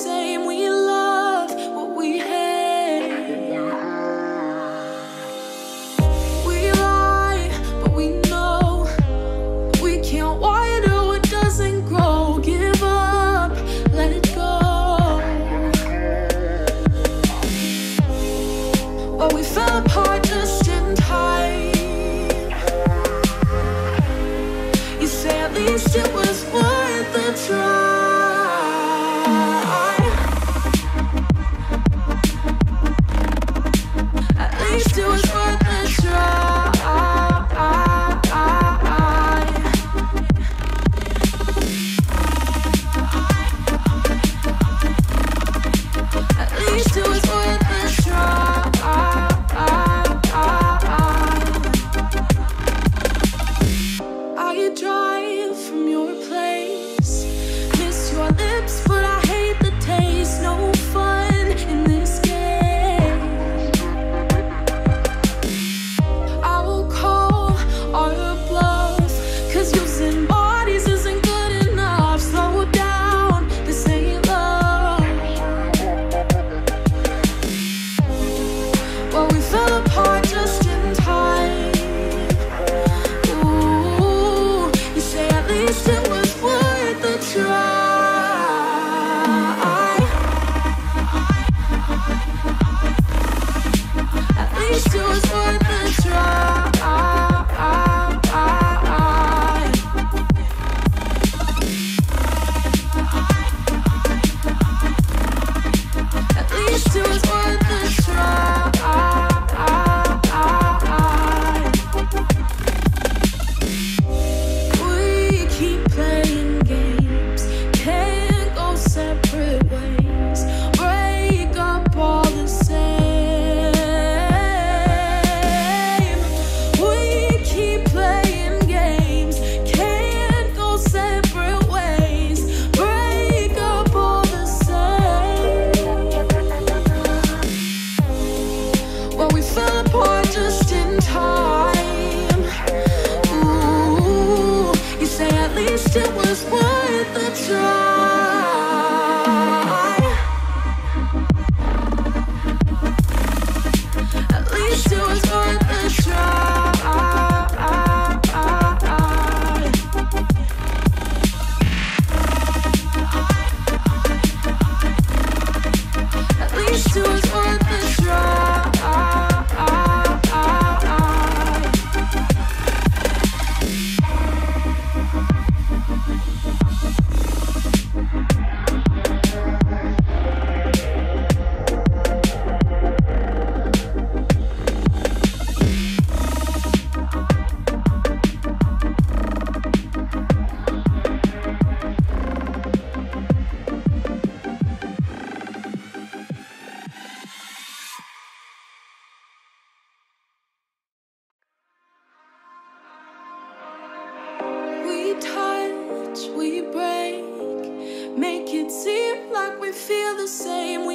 same. We love what we hate. We lie, but we know we can't water what doesn't grow. Give up, let it go. Well, we fell apart just in time. You say at least it was worth a try. At least it was worth a try. At least it was worth a try. I drive from your place, miss your lips, but I hate the taste. No fun in this game. I will call our bluff, 'cause using bodies isn't good enough. Slow down, this ain't love. Well, we fell apart just in time. Ooh, you say at least it was worth a try. At least it was worth a try. At least it was worth a try. We keep playing games, can't go separate ways. Break up all the same. We keep playing games, can't go separate ways. Break up all the same. Well, we fell apart just in time. Ooh, you say at least it was worth a try. At least it was worth a try. At least it was worth a try. We touch, we break, make it seem like we feel the same.